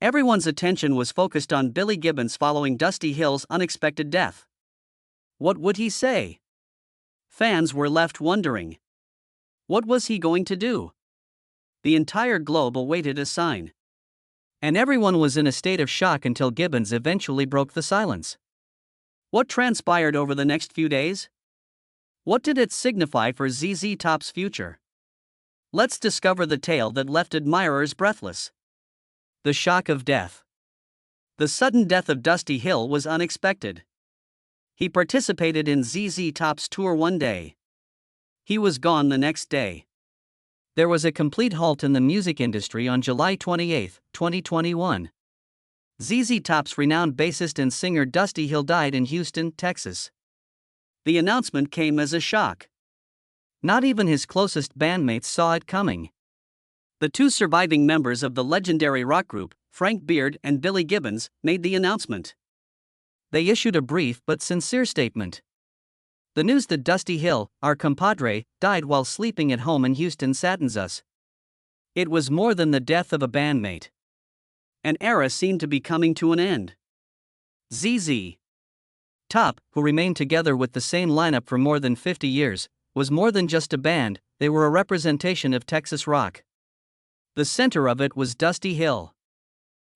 Everyone's attention was focused on Billy Gibbons following Dusty Hill's unexpected death. What would he say? Fans were left wondering. What was he going to do? The entire globe awaited a sign. And everyone was in a state of shock until Gibbons eventually broke the silence. What transpired over the next few days? What did it signify for ZZ Top's future? Let's discover the tale that left admirers breathless. The shock of death. The sudden death of Dusty Hill was unexpected. He participated in ZZ Top's tour one day. He was gone the next day. There was a complete halt in the music industry on July 28, 2021. ZZ Top's renowned bassist and singer Dusty Hill died in Houston, Texas. The announcement came as a shock. Not even his closest bandmates saw it coming. The two surviving members of the legendary rock group, Frank Beard and Billy Gibbons, made the announcement. They issued a brief but sincere statement. The news that Dusty Hill, our compadre, died while sleeping at home in Houston saddens us. It was more than the death of a bandmate. An era seemed to be coming to an end. ZZ Top, who remained together with the same lineup for more than 50 years, was more than just a band, they were a representation of Texas rock. The center of it was Dusty Hill.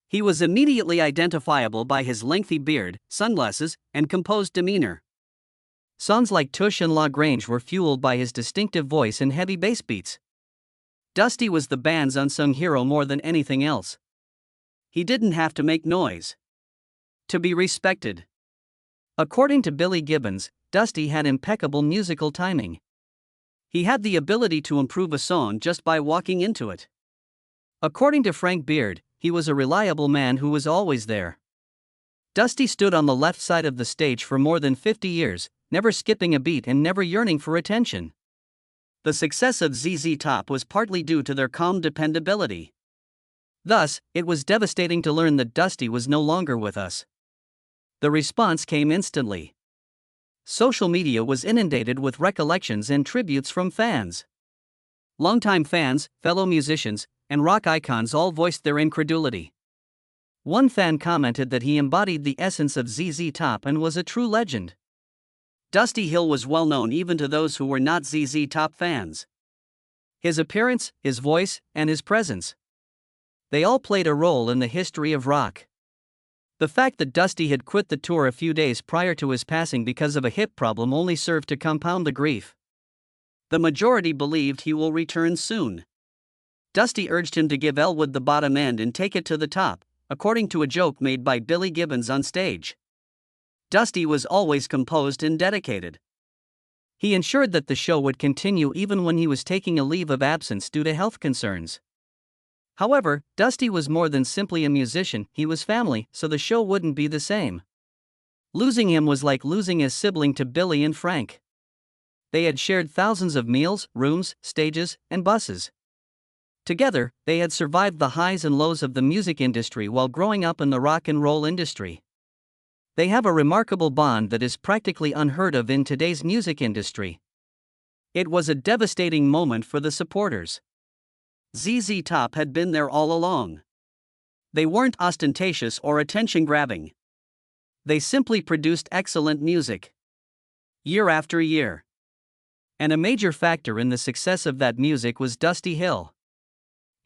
He was immediately identifiable by his lengthy beard, sunglasses, and composed demeanor. Songs like Tush and La Grange were fueled by his distinctive voice and heavy bass beats. Dusty was the band's unsung hero more than anything else. He didn't have to make noise to be respected. According to Billy Gibbons, Dusty had impeccable musical timing. He had the ability to improve a song just by walking into it. According to Frank Beard, he was a reliable man who was always there. Dusty stood on the left side of the stage for more than 50 years, never skipping a beat and never yearning for attention. The success of ZZ Top was partly due to their calm dependability. Thus, it was devastating to learn that Dusty was no longer with us. The response came instantly. Social media was inundated with recollections and tributes from fans. Longtime fans, fellow musicians, and rock icons all voiced their incredulity. One fan commented that he embodied the essence of ZZ Top and was a true legend. Dusty Hill was well known even to those who were not ZZ Top fans. His appearance, his voice, and his presence. They all played a role in the history of rock. The fact that Dusty had quit the tour a few days prior to his passing because of a hip problem only served to compound the grief. The majority believed he will return soon. Dusty urged him to give Elwood the bottom end and take it to the top, according to a joke made by Billy Gibbons on stage. Dusty was always composed and dedicated. He ensured that the show would continue even when he was taking a leave of absence due to health concerns. However, Dusty was more than simply a musician, he was family, so the show wouldn't be the same. Losing him was like losing a sibling to Billy and Frank. They had shared thousands of meals, rooms, stages, and buses. Together, they had survived the highs and lows of the music industry while growing up in the rock and roll industry. They have a remarkable bond that is practically unheard of in today's music industry. It was a devastating moment for the supporters. ZZ Top had been there all along. They weren't ostentatious or attention-grabbing. They simply produced excellent music. Year after year. And a major factor in the success of that music was Dusty Hill.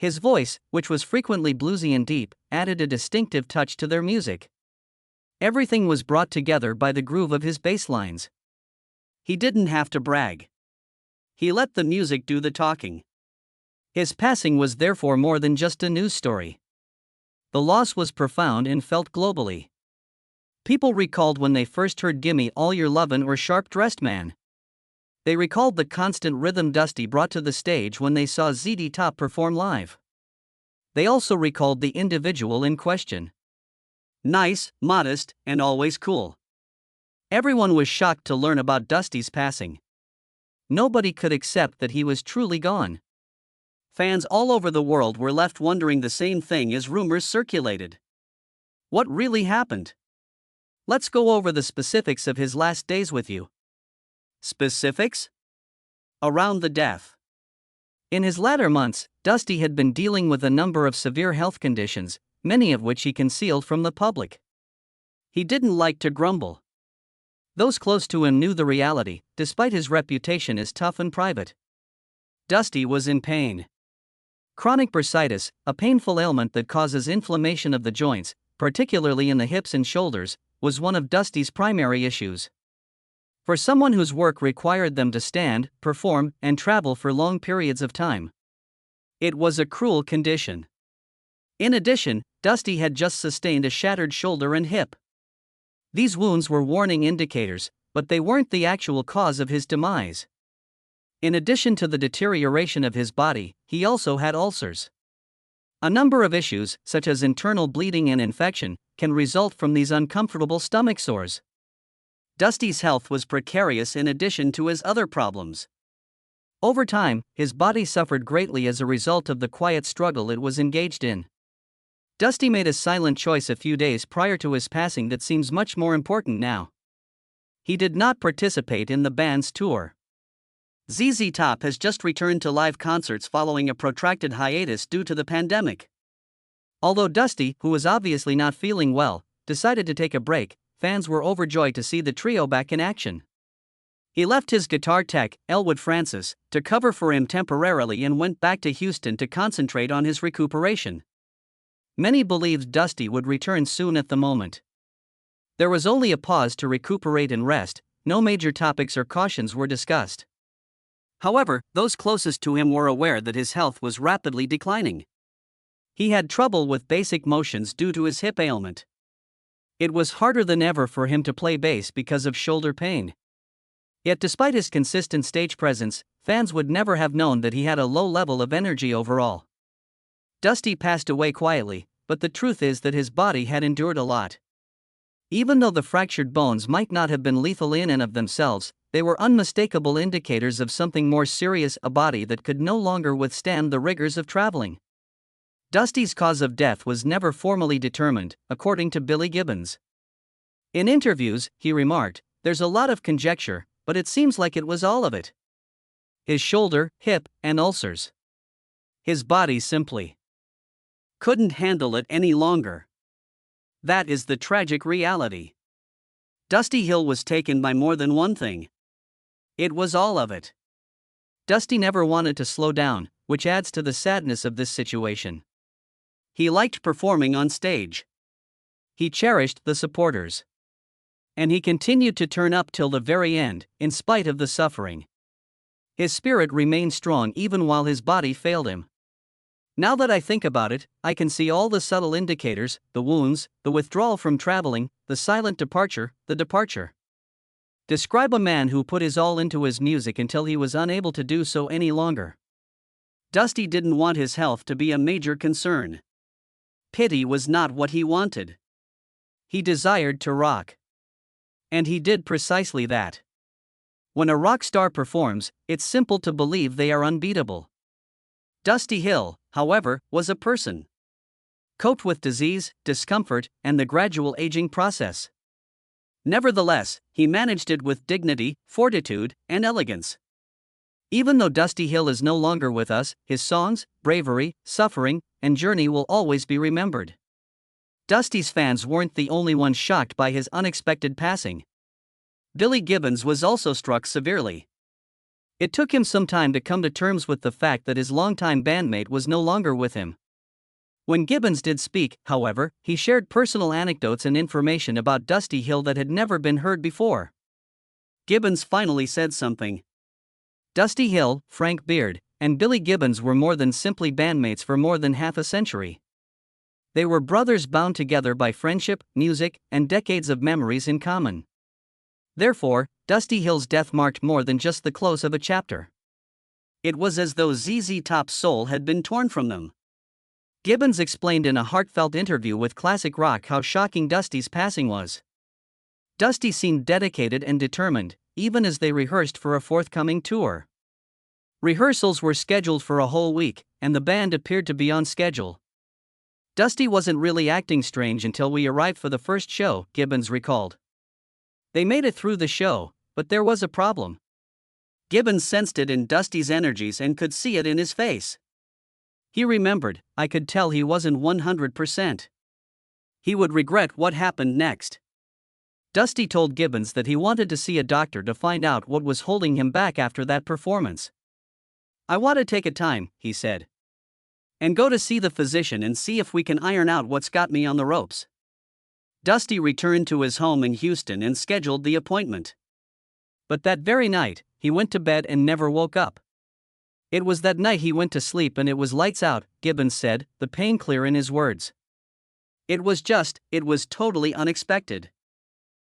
His voice, which was frequently bluesy and deep, added a distinctive touch to their music. Everything was brought together by the groove of his bass lines. He didn't have to brag. He let the music do the talking. His passing was therefore more than just a news story. The loss was profound and felt globally. People recalled when they first heard Gimme All Your Lovin' or Sharp Dressed Man. They recalled the constant rhythm Dusty brought to the stage when they saw ZZ Top perform live. They also recalled the individual in question. Nice, modest, and always cool. Everyone was shocked to learn about Dusty's passing. Nobody could accept that he was truly gone. Fans all over the world were left wondering the same thing as rumors circulated. What really happened? Let's go over the specifics of his last days with you. Specifics? Around the death. In his latter months, Dusty had been dealing with a number of severe health conditions, many of which he concealed from the public. He didn't like to grumble. Those close to him knew the reality, despite his reputation as tough and private. Dusty was in pain. Chronic bursitis, a painful ailment that causes inflammation of the joints, particularly in the hips and shoulders, was one of Dusty's primary issues. For someone whose work required them to stand, perform, and travel for long periods of time, it was a cruel condition. In addition, Dusty had just sustained a shattered shoulder and hip. These wounds were warning indicators, but they weren't the actual cause of his demise. In addition to the deterioration of his body, he also had ulcers. A number of issues, such as internal bleeding and infection, can result from these uncomfortable stomach sores. Dusty's health was precarious in addition to his other problems. Over time, his body suffered greatly as a result of the quiet struggle it was engaged in. Dusty made a silent choice a few days prior to his passing that seems much more important now. He did not participate in the band's tour. ZZ Top has just returned to live concerts following a protracted hiatus due to the pandemic. Although Dusty, who was obviously not feeling well, decided to take a break, fans were overjoyed to see the trio back in action. He left his guitar tech, Elwood Francis, to cover for him temporarily and went back to Houston to concentrate on his recuperation. Many believed Dusty would return soon at the moment. There was only a pause to recuperate and rest, no major topics or cautions were discussed. However, those closest to him were aware that his health was rapidly declining. He had trouble with basic motions due to his hip ailment. It was harder than ever for him to play bass because of shoulder pain. Yet despite his consistent stage presence, fans would never have known that he had a low level of energy overall. Dusty passed away quietly, but the truth is that his body had endured a lot. Even though the fractured bones might not have been lethal in and of themselves, they were unmistakable indicators of something more serious, a body that could no longer withstand the rigors of traveling. Dusty's cause of death was never formally determined, according to Billy Gibbons. In interviews, he remarked, "There's a lot of conjecture, but it seems like it was all of it. His shoulder, hip, and ulcers. His body simply couldn't handle it any longer." That is the tragic reality. Dusty Hill was taken by more than one thing. It was all of it. Dusty never wanted to slow down, which adds to the sadness of this situation. He liked performing on stage. He cherished the supporters. And he continued to turn up till the very end, in spite of the suffering. His spirit remained strong even while his body failed him. Now that I think about it, I can see all the subtle indicators, the wounds, the withdrawal from traveling, the silent departure, the departure. Describe a man who put his all into his music until he was unable to do so any longer. Dusty didn't want his health to be a major concern. Pity was not what he wanted. He desired to rock. And he did precisely that. When a rock star performs, it's simple to believe they are unbeatable. Dusty Hill, however, was a person. Coped with disease, discomfort, and the gradual aging process. Nevertheless, he managed it with dignity, fortitude, and elegance. Even though Dusty Hill is no longer with us, his songs, bravery, suffering, and journey will always be remembered. Dusty's fans weren't the only ones shocked by his unexpected passing. Billy Gibbons was also struck severely. It took him some time to come to terms with the fact that his longtime bandmate was no longer with him. When Gibbons did speak, however, he shared personal anecdotes and information about Dusty Hill that had never been heard before. Gibbons finally said something. Dusty Hill, Frank Beard, and Billy Gibbons were more than simply bandmates for more than half a century. They were brothers bound together by friendship, music, and decades of memories in common. Therefore, Dusty Hill's death marked more than just the close of a chapter. It was as though ZZ Top's soul had been torn from them. Gibbons explained in a heartfelt interview with Classic Rock how shocking Dusty's passing was. Dusty seemed dedicated and determined, even as they rehearsed for a forthcoming tour. Rehearsals were scheduled for a whole week, and the band appeared to be on schedule. Dusty wasn't really acting strange until we arrived for the first show, Gibbons recalled. They made it through the show, but there was a problem. Gibbons sensed it in Dusty's energies and could see it in his face. He remembered, "I could tell he wasn't 100%. He would regret what happened next. Dusty told Gibbons that he wanted to see a doctor to find out what was holding him back after that performance. "I want to take a time," he said, "and go to see the physician and see if we can iron out what's got me on the ropes." Dusty returned to his home in Houston and scheduled the appointment. But that very night, he went to bed and never woke up. It was that night he went to sleep and it was lights out, Gibbons said, the pain clear in his words. It was totally unexpected.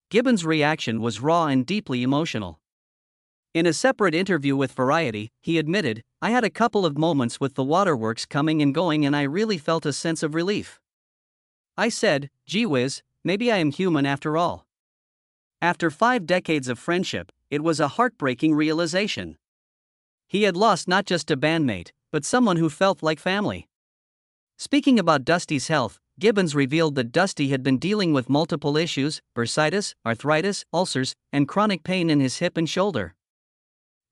Gibbons' reaction was raw and deeply emotional. In a separate interview with Variety, he admitted, "I had a couple of moments with the waterworks coming and going and I really felt a sense of relief. I said, gee whiz, maybe I am human after all." After 5 decades of friendship, it was a heartbreaking realization. He had lost not just a bandmate, but someone who felt like family. Speaking about Dusty's health, Gibbons revealed that Dusty had been dealing with multiple issues: bursitis, arthritis, ulcers, and chronic pain in his hip and shoulder.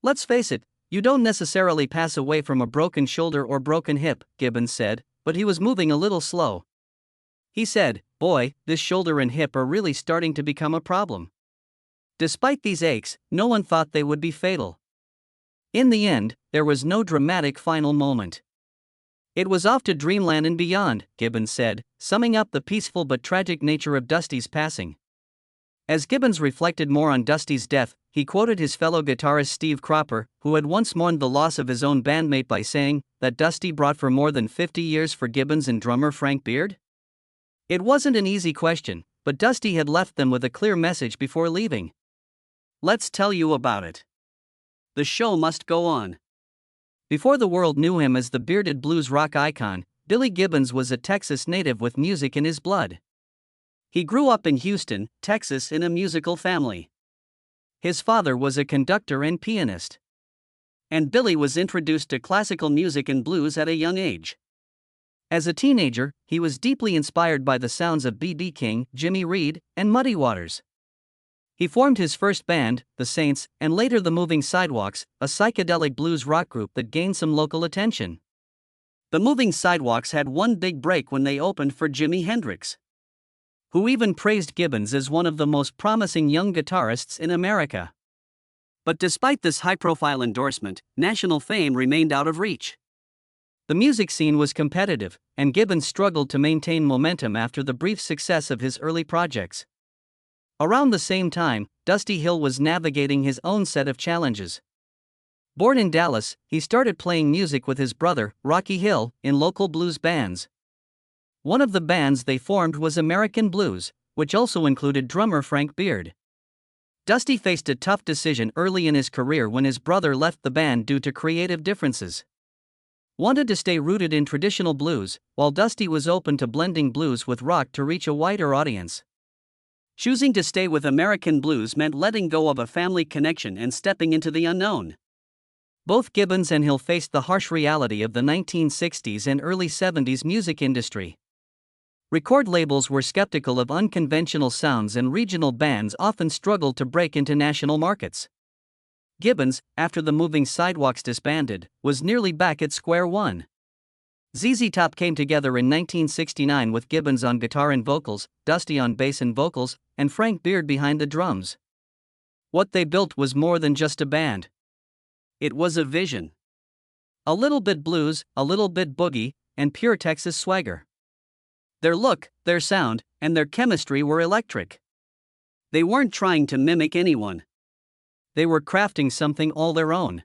"Let's face it, you don't necessarily pass away from a broken shoulder or broken hip," Gibbons said, but he was moving a little slow. He said, "Boy, this shoulder and hip are really starting to become a problem." Despite these aches, no one thought they would be fatal. In the end, there was no dramatic final moment. "It was off to dreamland and beyond," Gibbons said, summing up the peaceful but tragic nature of Dusty's passing. As Gibbons reflected more on Dusty's death, he quoted his fellow guitarist Steve Cropper, who had once mourned the loss of his own bandmate by saying that Dusty brought for more than 50 years for Gibbons and drummer Frank Beard. It wasn't an easy question, but Dusty had left them with a clear message before leaving. "Let's tell you about it. The show must go on." Before the world knew him as the bearded blues rock icon, Billy Gibbons was a Texas native with music in his blood. He grew up in Houston, Texas in a musical family. His father was a conductor and pianist. And Billy was introduced to classical music and blues at a young age. As a teenager, he was deeply inspired by the sounds of B.B. King, Jimmy Reed, and Muddy Waters. He formed his first band, the Saints, and later the Moving Sidewalks, a psychedelic blues rock group that gained some local attention. The Moving Sidewalks had one big break when they opened for Jimi Hendrix, who even praised Gibbons as one of the most promising young guitarists in America. But despite this high-profile endorsement, national fame remained out of reach. The music scene was competitive, and Gibbons struggled to maintain momentum after the brief success of his early projects. Around the same time, Dusty Hill was navigating his own set of challenges. Born in Dallas, he started playing music with his brother, Rocky Hill, in local blues bands. One of the bands they formed was American Blues, which also included drummer Frank Beard. Dusty faced a tough decision early in his career when his brother left the band due to creative differences. Wanted to stay rooted in traditional blues, while Dusty was open to blending blues with rock to reach a wider audience. Choosing to stay with American blues meant letting go of a family connection and stepping into the unknown. Both Gibbons and Hill faced the harsh reality of the 1960s and early 70s music industry. Record labels were skeptical of unconventional sounds and regional bands often struggled to break into national markets. Gibbons, after the Moving Sidewalks disbanded, was nearly back at square one. ZZ Top came together in 1969 with Gibbons on guitar and vocals, Dusty on bass and vocals, and Frank Beard behind the drums. What they built was more than just a band. It was a vision. A little bit blues, a little bit boogie, and pure Texas swagger. Their look, their sound, and their chemistry were electric. They weren't trying to mimic anyone. They were crafting something all their own.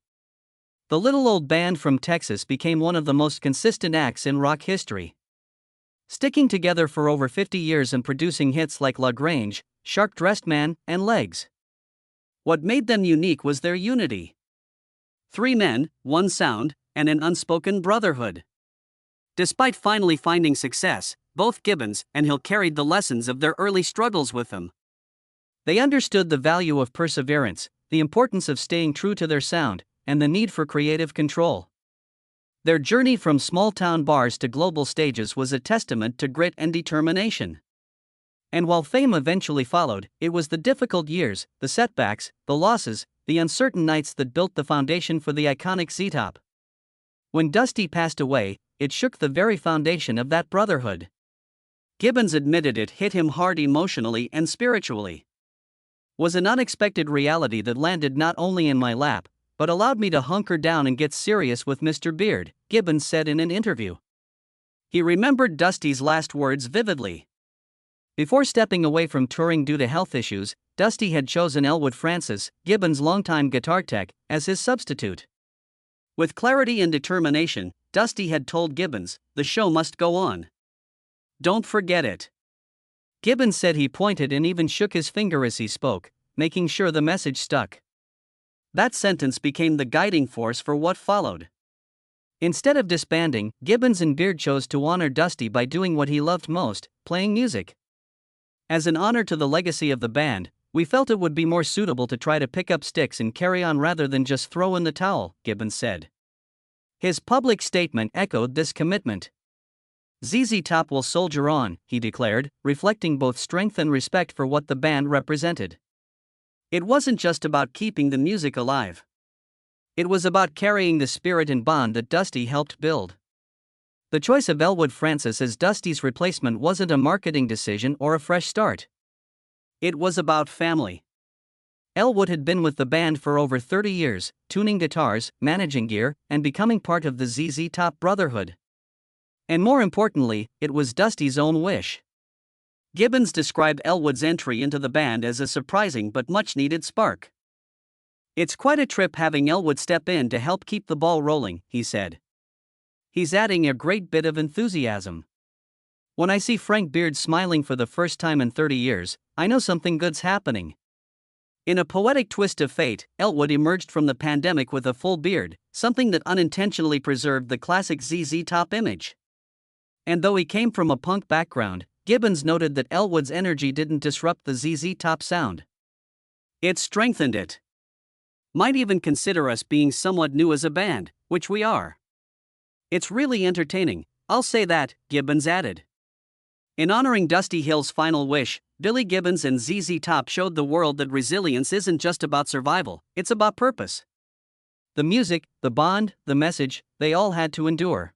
The little old band from Texas became one of the most consistent acts in rock history. Sticking together for over 50 years and producing hits like La Grange, Shark Dressed Man, and Legs. What made them unique was their unity. 3 men, 1 sound, and an unspoken brotherhood. Despite finally finding success, both Gibbons and Hill carried the lessons of their early struggles with them. They understood the value of perseverance, the importance of staying true to their sound, and the need for creative control. Their journey from small-town bars to global stages was a testament to grit and determination. And while fame eventually followed, it was the difficult years, the setbacks, the losses, the uncertain nights that built the foundation for the iconic Z-Top. When Dusty passed away, it shook the very foundation of that brotherhood. Gibbons admitted it hit him hard emotionally and spiritually. Was an unexpected reality that landed not only in my lap, but allowed me to hunker down and get serious with Mr. Beard, Gibbons said in an interview. He remembered Dusty's last words vividly. Before stepping away from touring due to health issues, Dusty had chosen Elwood Francis, Gibbons' longtime guitar tech, as his substitute. With clarity and determination, Dusty had told Gibbons, "The show must go on. Don't forget it." Gibbons said he pointed and even shook his finger as he spoke, making sure the message stuck. That sentence became the guiding force for what followed. Instead of disbanding, Gibbons and Beard chose to honor Dusty by doing what he loved most, playing music. As an honor to the legacy of the band, we felt it would be more suitable to try to pick up sticks and carry on rather than just throw in the towel, Gibbons said. His public statement echoed this commitment. ZZ Top will soldier on, he declared, reflecting both strength and respect for what the band represented. It wasn't just about keeping the music alive. It was about carrying the spirit and bond that Dusty helped build. The choice of Elwood Francis as Dusty's replacement wasn't a marketing decision or a fresh start. It was about family. Elwood had been with the band for over 30 years, tuning guitars, managing gear, and becoming part of the ZZ Top brotherhood. And more importantly, it was Dusty's own wish. Gibbons described Elwood's entry into the band as a surprising but much-needed spark. "It's quite a trip having Elwood step in to help keep the ball rolling," he said. "He's adding a great bit of enthusiasm. When I see Frank Beard smiling for the first time in 30 years, I know something good's happening." In a poetic twist of fate, Elwood emerged from the pandemic with a full beard, something that unintentionally preserved the classic ZZ Top image. And though he came from a punk background, Gibbons noted that Elwood's energy didn't disrupt the ZZ Top sound. It strengthened it. "Might even consider us being somewhat new as a band, which we are. It's really entertaining, I'll say that," Gibbons added. In honoring Dusty Hill's final wish, Billy Gibbons and ZZ Top showed the world that resilience isn't just about survival, it's about purpose. The music, the bond, the message, they all had to endure.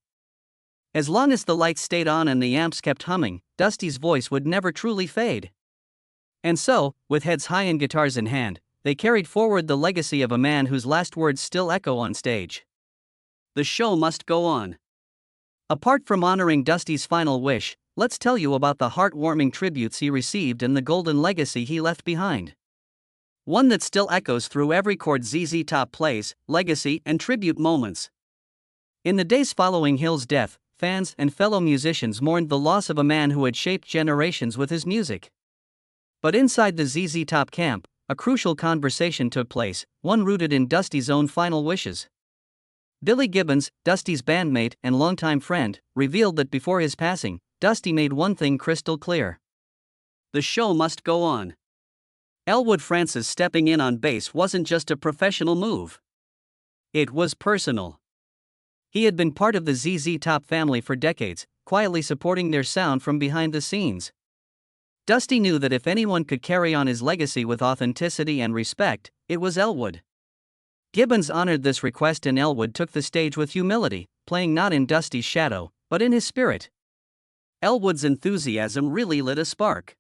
As long as the lights stayed on and the amps kept humming, Dusty's voice would never truly fade. And so, with heads high and guitars in hand, they carried forward the legacy of a man whose last words still echo on stage. The show must go on. Apart from honoring Dusty's final wish, let's tell you about the heartwarming tributes he received and the golden legacy he left behind. One that still echoes through every chord ZZ Top plays: legacy and tribute moments. In the days following Hill's death, fans and fellow musicians mourned the loss of a man who had shaped generations with his music. But inside the ZZ Top camp, a crucial conversation took place, one rooted in Dusty's own final wishes. Billy Gibbons, Dusty's bandmate and longtime friend, revealed that before his passing, Dusty made one thing crystal clear. The show must go on. Elwood Francis stepping in on bass wasn't just a professional move. It was personal. He had been part of the ZZ Top family for decades, quietly supporting their sound from behind the scenes. Dusty knew that if anyone could carry on his legacy with authenticity and respect, it was Elwood. Gibbons honored this request and Elwood took the stage with humility, playing not in Dusty's shadow, but in his spirit. Elwood's enthusiasm really lit a spark.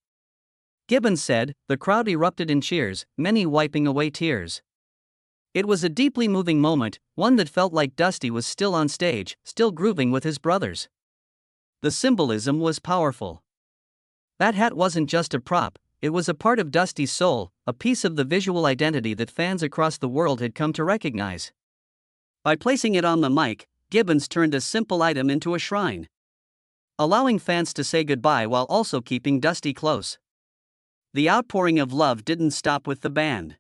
Gibbons said, "The crowd erupted in cheers, many wiping away tears. It was a deeply moving moment, one that felt like Dusty was still on stage, still grooving with his brothers. The symbolism was powerful. That hat wasn't just a prop, it was a part of Dusty's soul, a piece of the visual identity that fans across the world had come to recognize." By placing it on the mic, Gibbons turned a simple item into a shrine, allowing fans to say goodbye while also keeping Dusty close. The outpouring of love didn't stop with the band.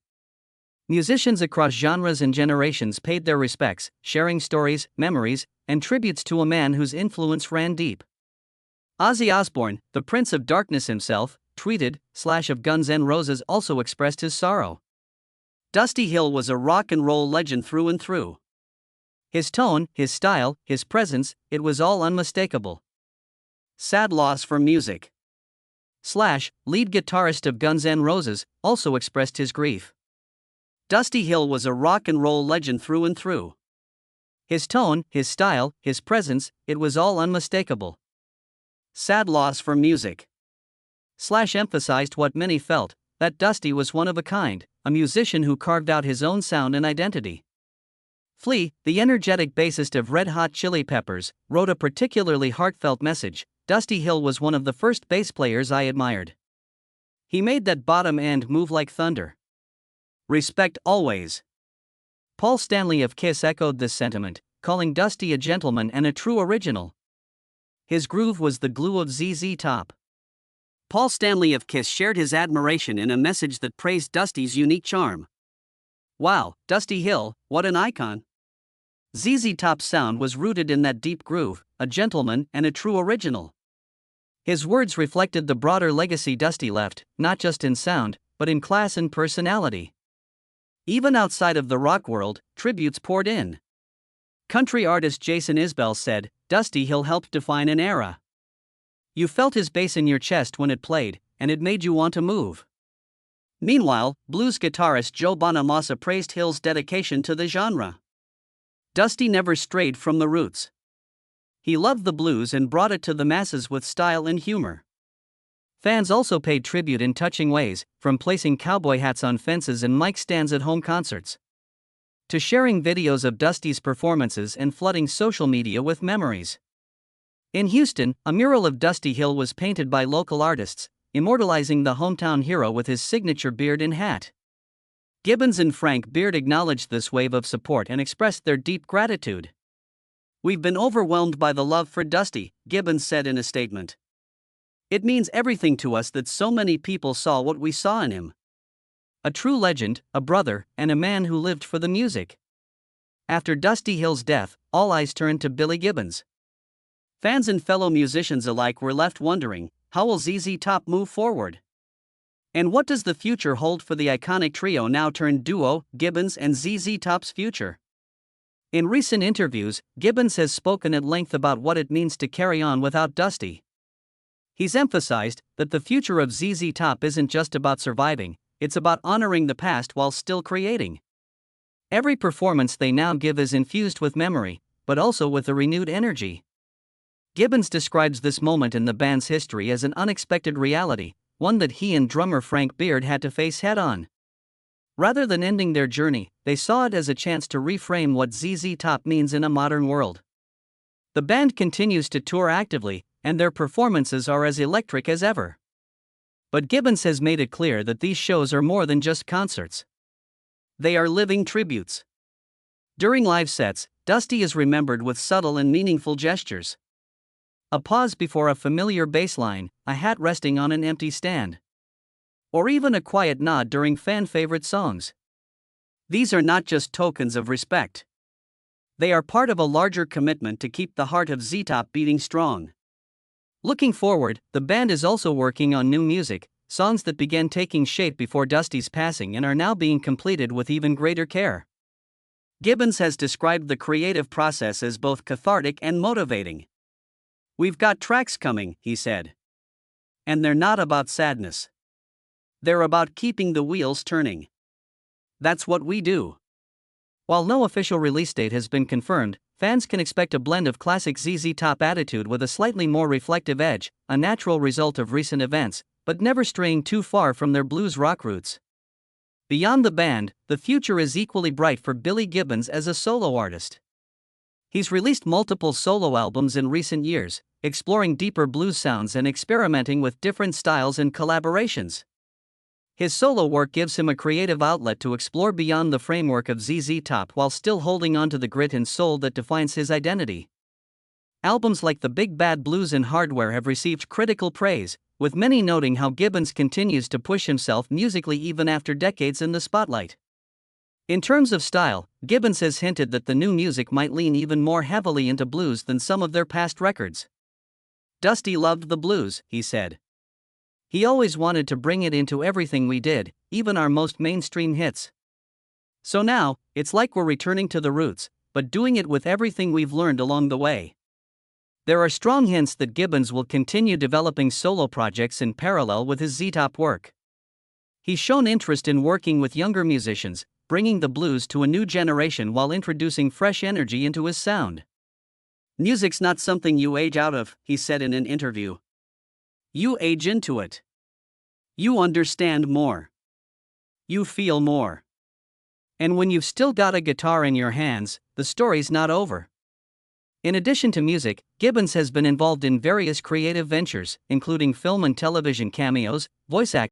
Musicians across genres and generations paid their respects, sharing stories, memories, and tributes to a man whose influence ran deep. Ozzy Osbourne, the Prince of Darkness himself, tweeted, of Guns N' Roses also expressed his sorrow. Dusty Hill was a rock and roll legend through and through. His tone, his style, his presence, it was all unmistakable. Sad loss for music. Lead guitarist of Guns N' Roses, also expressed his grief. Dusty Hill was a rock and roll legend through and through. His tone, his style, his presence, it was all unmistakable. Sad loss for music. Slash emphasized what many felt, that Dusty was one of a kind, a musician who carved out his own sound and identity. Flea, the energetic bassist of Red Hot Chili Peppers, wrote a particularly heartfelt message. Dusty Hill was one of the first bass players I admired. He made that bottom end move like thunder. Respect always. Paul Stanley of Kiss echoed this sentiment, calling Dusty a gentleman and a true original. His groove was the glue of ZZ Top. Paul Stanley of Kiss shared his admiration in a message that praised Dusty's unique charm. Wow, Dusty Hill, what an icon! ZZ Top's sound was rooted in that deep groove, a gentleman and a true original. His words reflected the broader legacy Dusty left, not just in sound, but in class and personality. Even outside of the rock world, tributes poured in. Country artist Jason Isbell said, Dusty Hill helped define an era. You felt his bass in your chest when it played, and it made you want to move. Meanwhile, blues guitarist Joe Bonamassa praised Hill's dedication to the genre. Dusty never strayed from the roots. He loved the blues and brought it to the masses with style and humor. Fans also paid tribute in touching ways, from placing cowboy hats on fences and mic stands at home concerts, to sharing videos of Dusty's performances and flooding social media with memories. In Houston, a mural of Dusty Hill was painted by local artists, immortalizing the hometown hero with his signature beard and hat. Gibbons and Frank Beard acknowledged this wave of support and expressed their deep gratitude. We've been overwhelmed by the love for Dusty, Gibbons said in a statement. It means everything to us that so many people saw what we saw in him. A true legend, a brother, and a man who lived for the music. After Dusty Hill's death, all eyes turned to Billy Gibbons. Fans and fellow musicians alike were left wondering, how will ZZ Top move forward? And what does the future hold for the iconic trio now turned duo, Gibbons and ZZ Top's future? In recent interviews, Gibbons has spoken at length about what it means to carry on without Dusty. He's emphasized that the future of ZZ Top isn't just about surviving, it's about honoring the past while still creating. Every performance they now give is infused with memory, but also with a renewed energy. Gibbons describes this moment in the band's history as an unexpected reality, one that he and drummer Frank Beard had to face head-on. Rather than ending their journey, they saw it as a chance to reframe what ZZ Top means in a modern world. The band continues to tour actively, and their performances are as electric as ever. But Gibbons has made it clear that these shows are more than just concerts. They are living tributes. During live sets, Dusty is remembered with subtle and meaningful gestures. A pause before a familiar bass line, a hat resting on an empty stand, or even a quiet nod during fan-favorite songs. These are not just tokens of respect. They are part of a larger commitment to keep the heart of Z-Top beating strong. Looking forward, the band is also working on new music, songs that began taking shape before Dusty's passing and are now being completed with even greater care. Gibbons has described the creative process as both cathartic and motivating. We've got tracks coming, he said. And they're not about sadness. They're about keeping the wheels turning. That's what we do. While no official release date has been confirmed, fans can expect a blend of classic ZZ Top attitude with a slightly more reflective edge, a natural result of recent events, but never straying too far from their blues rock roots. Beyond the band, the future is equally bright for Billy Gibbons as a solo artist. He's released multiple solo albums in recent years, exploring deeper blues sounds and experimenting with different styles and collaborations. His solo work gives him a creative outlet to explore beyond the framework of ZZ Top while still holding on to the grit and soul that defines his identity. Albums like The Big Bad Blues and Hardware have received critical praise, with many noting how Gibbons continues to push himself musically even after decades in the spotlight. In terms of style, Gibbons has hinted that the new music might lean even more heavily into blues than some of their past records. Dusty loved the blues, he said. He always wanted to bring it into everything we did, even our most mainstream hits. So now, it's like we're returning to the roots, but doing it with everything we've learned along the way. There are strong hints that Gibbons will continue developing solo projects in parallel with his Z-Top work. He's shown interest in working with younger musicians, bringing the blues to a new generation while introducing fresh energy into his sound. Music's not something you age out of, he said in an interview. You age into it. You understand more. You feel more. And when you've still got a guitar in your hands, the story's not over. In addition to music, Gibbons has been involved in various creative ventures, including film and television cameos, voice acting,